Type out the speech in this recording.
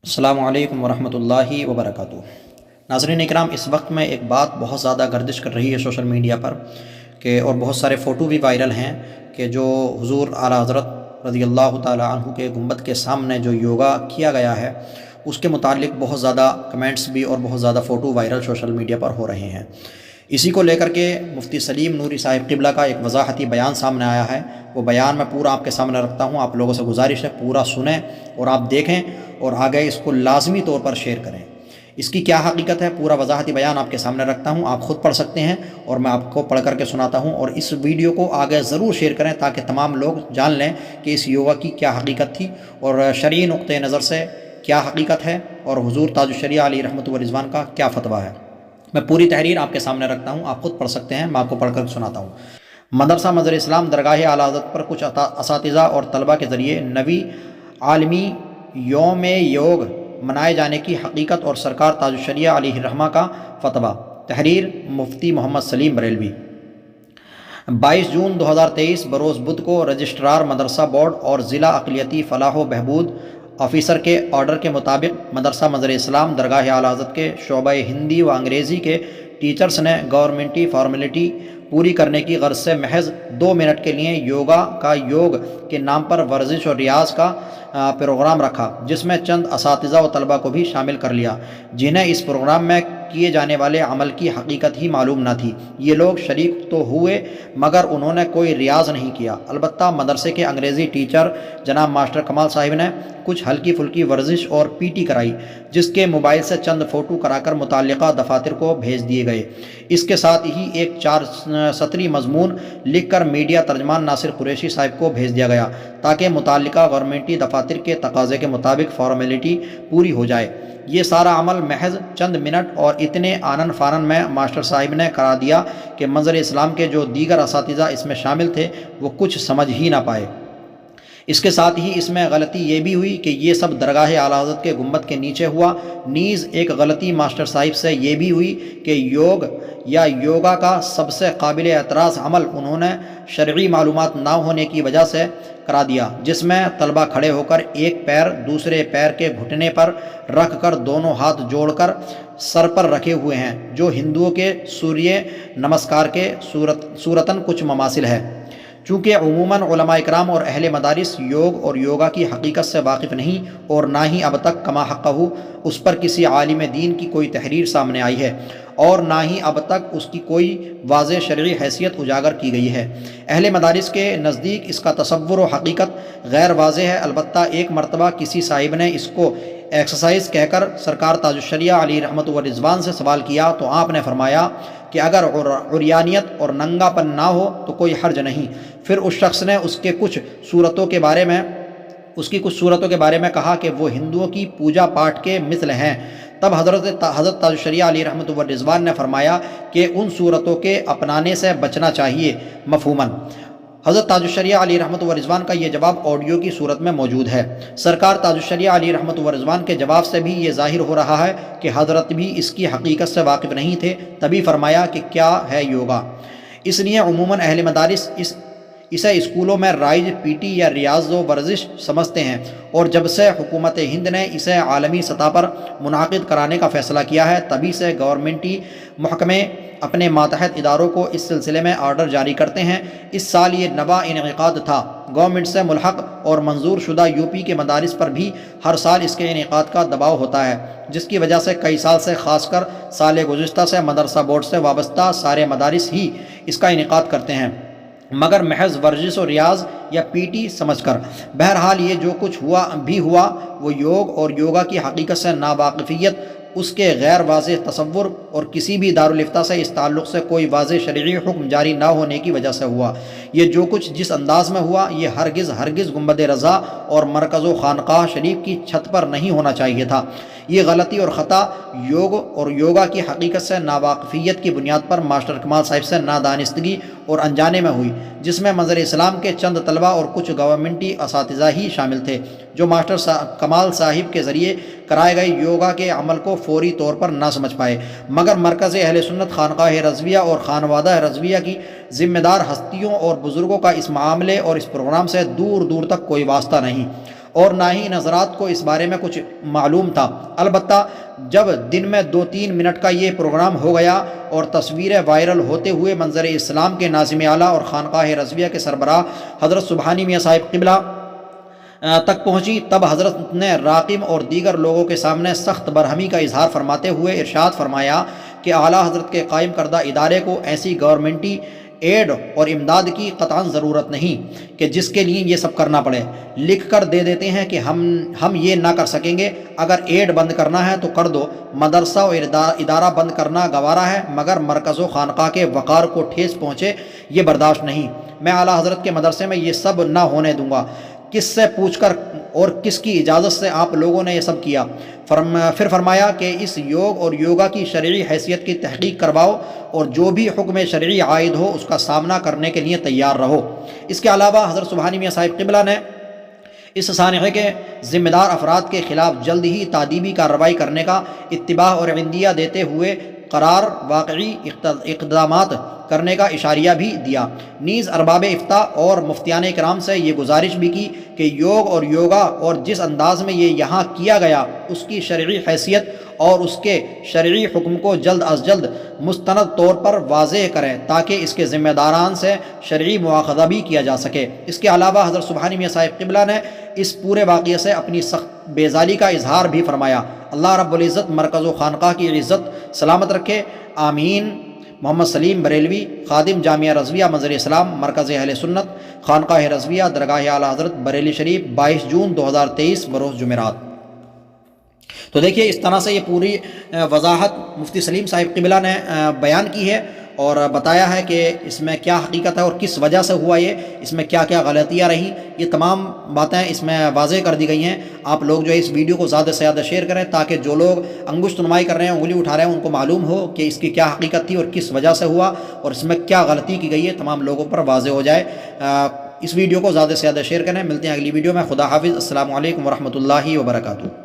السلام علیکم ورحمۃ اللہ وبرکاتہ۔ ناظرین اکرام، اس وقت میں ایک بات بہت زیادہ گردش کر رہی ہے سوشل میڈیا پر اور بہت سارے فوٹو بھی وائرل ہیں کہ جو حضور اعلیٰ حضرت رضی اللہ تعالیٰ عنہ کے گنبد کے سامنے جو یوگا کیا گیا ہے اس کے متعلق بہت زیادہ کمنٹس بھی اور بہت زیادہ فوٹو وائرل سوشل میڈیا پر ہو رہے ہیں۔ اسی کو لے کر کے مفتی سلیم نوری صاحب قبلہ کا ایک وضاحتی بیان سامنے آیا ہے۔ وہ بیان میں پورا آپ کے سامنے رکھتا ہوں، آپ لوگوں سے گزارش ہے پورا سنیں اور آپ دیکھیں اور آگے اس کو لازمی طور پر شیئر کریں۔ اس کی کیا حقیقت ہے، پورا وضاحتی بیان آپ کے سامنے رکھتا ہوں، آپ خود پڑھ سکتے ہیں اور میں آپ کو پڑھ کر کے سناتا ہوں، اور اس ویڈیو کو آگے ضرور شیئر کریں تاکہ تمام لوگ جان لیں کہ اس یوگا کی کیا حقیقت تھی اور شرعی نقطۂ نظر سے کیا حقیقت ہے اور حضور تاج الشریعہ علیہ رحمۃ و رضوان کا کیا فتویٰ ہے۔ میں پوری تحریر آپ کے سامنے رکھتا ہوں، آپ خود پڑھ سکتے ہیں، میں آپ کو پڑھ کر سناتا ہوں۔ مدرسہ مظہر اسلام درگاہ اعلیٰ حضرت پر کچھ اساتذہ اور طلبہ کے ذریعے نویں عالمی یوم یوگ منائے جانے کی حقیقت اور سرکار تاج الشریعہ علیہ الرحمہ کا فتویٰ۔ تحریر مفتی محمد سلیم بریلوی۔ 22 جون 2023 بروز بدھ کو رجسٹرار مدرسہ بورڈ اور ضلع اقلیتی فلاح و بہبود آفیسر کے آرڈر کے مطابق مدرسہ مظہر اسلام درگاہ اعلیٰ حضرت کے شعبہ ہندی و انگریزی کے ٹیچرز نے گورنمنٹی فارمیلٹی پوری کرنے کی غرض سے محض 2 منٹ کے لیے یوگا کا یوگ کے نام پر ورزش اور ریاض کا پروگرام رکھا، جس میں چند اساتذہ و طلبہ کو بھی شامل کر لیا جنہیں اس پروگرام میں کیے جانے والے عمل کی حقیقت ہی معلوم نہ تھی۔ یہ لوگ شریک تو ہوئے مگر انہوں نے کوئی ریاض نہیں کیا۔ البتہ مدرسے کے انگریزی ٹیچر جناب ماسٹر کمال صاحب نے کچھ ہلکی پھلکی ورزش اور پی ٹی کرائی، جس کے موبائل سے چند فوٹو کرا کر متعلقہ دفاتر کو بھیج دیے گئے۔ اس کے ساتھ ہی ایک 4 سطری مضمون لکھ کر میڈیا ترجمان ناصر قریشی صاحب کو بھیج دیا گیا تاکہ متعلقہ گورنمنٹی دفاتر کے تقاضے کے مطابق فارمیلٹی پوری ہو جائے۔ یہ سارا عمل محض چند منٹ اور اتنے آنن فانن میں ماسٹر صاحب نے کرا دیا کہ منظر اسلام کے جو دیگر اساتذہ اس میں شامل تھے وہ کچھ سمجھ ہی نہ پائے۔ اس کے ساتھ ہی اس میں غلطی یہ بھی ہوئی کہ یہ سب درگاہ اعلیٰ حضرت کے گنبد کے نیچے ہوا۔ نیز ایک غلطی ماسٹر صاحب سے یہ بھی ہوئی کہ یوگ یا یوگا کا سب سے قابل اعتراض عمل انہوں نے شرعی معلومات نہ ہونے کی وجہ سے کرا دیا، جس میں طلبہ کھڑے ہو کر ایک پیر دوسرے پیر کے گھٹنے پر رکھ کر دونوں ہاتھ جوڑ کر سر پر رکھے ہوئے ہیں، جو ہندوؤں کے سوریہ نمسکار کے صورتاً کچھ مماثل ہے۔ چونکہ عموماً علماء اکرام اور اہل مدارس یوگ اور یوگا کی حقیقت سے واقف نہیں اور نہ ہی اب تک کما حقہ اس پر کسی عالم دین کی کوئی تحریر سامنے آئی ہے اور نہ ہی اب تک اس کی کوئی واضح شرعی حیثیت اجاگر کی گئی ہے۔ اہل مدارس کے نزدیک اس کا تصور و حقیقت غیر واضح ہے۔ البتہ ایک مرتبہ کسی صاحب نے اس کو ایکسرسائز کہہ کر سرکار تاج الشریعہ علیہ رحمۃ و رضوان سے سوال کیا تو آپ نے فرمایا کہ اگر عریانیت اور ننگا پن نہ ہو تو کوئی حرج نہیں۔ پھر اس شخص نے اس کی کچھ صورتوں کے بارے میں کہا کہ وہ ہندوؤں کی پوجا پاٹ کے مثل ہیں۔ تب حضرت تاج الشریعہ علیہ رحمۃ و رضوان نے فرمایا کہ ان صورتوں کے اپنانے سے بچنا چاہیے مفہوماً۔ حضرت تاج الشریعہ علیہ رحمۃ و رضوان کا یہ جواب آڈیو کی صورت میں موجود ہے۔ سرکار تاج الشریعہ علیہ رحمۃ و رضوان کے جواب سے بھی یہ ظاہر ہو رہا ہے کہ حضرت بھی اس کی حقیقت سے واقف نہیں تھے، تبھی فرمایا کہ کیا ہے یوگا۔ اس لیے عموماً اہل مدارس اسے اسکولوں میں رائج پی ٹی یا ریاض و ورزش سمجھتے ہیں، اور جب سے حکومت ہند نے اسے عالمی سطح پر منعقد کرانے کا فیصلہ کیا ہے تبھی سے گورنمنٹی محکمے اپنے ماتحت اداروں کو اس سلسلے میں آرڈر جاری کرتے ہیں۔ اس سال یہ نواں انعقاد تھا۔ گورنمنٹ سے ملحق اور منظور شدہ یو پی کے مدارس پر بھی ہر سال اس کے انعقاد کا دباؤ ہوتا ہے، جس کی وجہ سے کئی سال سے خاص کر سال گزشتہ سے مدرسہ بورڈ سے وابستہ سارے مدارس ہی اس کا انعقاد کرتے ہیں، مگر محض ورزش و ریاض یا پی ٹی سمجھ کر۔ بہرحال یہ جو کچھ ہوا وہ یوگ اور یوگا کی حقیقت سے ناواقفیت، اس کے غیر واضح تصور اور کسی بھی دارالفتہ سے اس تعلق سے کوئی واضح شرعی حکم جاری نہ ہونے کی وجہ سے ہوا۔ یہ جو کچھ جس انداز میں ہوا یہ ہرگز گنبد رضا اور مرکز و خانقاہ شریف کی چھت پر نہیں ہونا چاہیے تھا۔ یہ غلطی اور خطا یوگ اور یوگا کی حقیقت سے ناواقفیت کی بنیاد پر ماسٹر کمال صاحب سے نادانستگی اور انجانے میں ہوئی، جس میں منظر اسلام کے چند طلبہ اور کچھ گورنمنٹی اساتذہ ہی شامل تھے، جو ماسٹر کمال صاحب کے ذریعے کرائے گئے یوگا کے عمل کو فوری طور پر نہ سمجھ پائے، مگر مرکز اہل سنت خانقاہ رضویہ اور خانوادہ رضویہ کی ذمہ دار ہستیوں اور بزرگوں کا اس معاملے اور اس پروگرام سے دور دور تک کوئی واسطہ نہیں۔ اور نہ ہی ان حضرات کو اس بارے میں کچھ معلوم تھا۔ البتہ جب دن میں 2-3 منٹ کا یہ پروگرام ہو گیا اور تصویریں وائرل ہوتے ہوئے منظر اسلام کے ناظم اعلیٰ اور خانقاہ رضویہ کے سربراہ حضرت سبحانی میاں صاحب قبلہ تک پہنچی، تب حضرت نے راقم اور دیگر لوگوں کے سامنے سخت برہمی کا اظہار فرماتے ہوئے ارشاد فرمایا کہ اعلیٰ حضرت کے قائم کردہ ادارے کو ایسی گورنمنٹی ایڈ اور امداد کی قطعاً ضرورت نہیں کہ جس کے لیے یہ سب کرنا پڑے۔ لکھ کر دے دیتے ہیں کہ ہم یہ نہ کر سکیں گے، اگر ایڈ بند کرنا ہے تو کر دو، مدرسہ اور ادارہ بند کرنا گوارا ہے، مگر مرکز و خانقاہ کے وقار کو ٹھیس پہنچے یہ برداشت نہیں۔ میں اعلیٰ حضرت کے مدرسے میں یہ سب نہ ہونے دوں گا۔ کس سے پوچھ کر اور کس کی اجازت سے آپ لوگوں نے یہ سب کیا؟ پھر فرمایا کہ اس یوگ اور یوگا کی شرعی حیثیت کی تحقیق کرواؤ اور جو بھی حکم شرعی عائد ہو اس کا سامنا کرنے کے لیے تیار رہو۔ اس کے علاوہ حضرت سبحانی میاں صاحب قبلہ نے اس سانحے کے ذمہ دار افراد کے خلاف جلد ہی تادیبی کارروائی کرنے کا اتباع اور عندیہ دیتے ہوئے قرار واقعی اقدامات کرنے کا اشاریہ بھی دیا۔ نیز ارباب افتاء اور مفتیان کرام سے یہ گزارش بھی کی کہ یوگ اور یوگا اور جس انداز میں یہ یہاں کیا گیا اس کی شرعی حیثیت اور اس کے شرعی حکم کو جلد از جلد مستند طور پر واضح کریں تاکہ اس کے ذمہ داران سے شرعی مواخذہ بھی کیا جا سکے۔ اس کے علاوہ حضرت سبحانی میاں صاحب قبلہ نے اس پورے واقعے سے اپنی سخت بیزاری کا اظہار بھی فرمایا۔ اللہ رب العزت مرکز و خانقاہ کی عزت سلامت رکھے، آمین۔ محمد سلیم بریلوی، خادم جامعہ رضویہ منظر اسلام، مرکز اہل سنت، خانقاہ رضویہ، درگاہ اعلیٰ حضرت بریلی شریف، 22 جون 2023 بروز جمعرات۔ تو دیکھیے اس طرح سے یہ پوری وضاحت مفتی سلیم صاحب قبلہ نے بیان کی ہے اور بتایا ہے کہ اس میں کیا حقیقت ہے اور کس وجہ سے ہوا یہ، اس میں کیا کیا غلطیاں رہیں، یہ تمام باتیں اس میں واضح کر دی گئی ہیں۔ آپ لوگ جو ہے اس ویڈیو کو زیادہ سے زیادہ شیئر کریں تاکہ جو لوگ انگشت نمائی کر رہے ہیں، انگلی اٹھا رہے ہیں، ان کو معلوم ہو کہ اس کی کیا حقیقت تھی اور کس وجہ سے ہوا اور اس میں کیا غلطی کی گئی ہے، تمام لوگوں پر واضح ہو جائے۔ اس ویڈیو کو زیادہ سے زیادہ شیئر کریں۔ ملتے ہیں اگلی ویڈیو میں۔ خدا حافظ۔ السلام علیکم ورحمۃ اللہ وبرکاتہ۔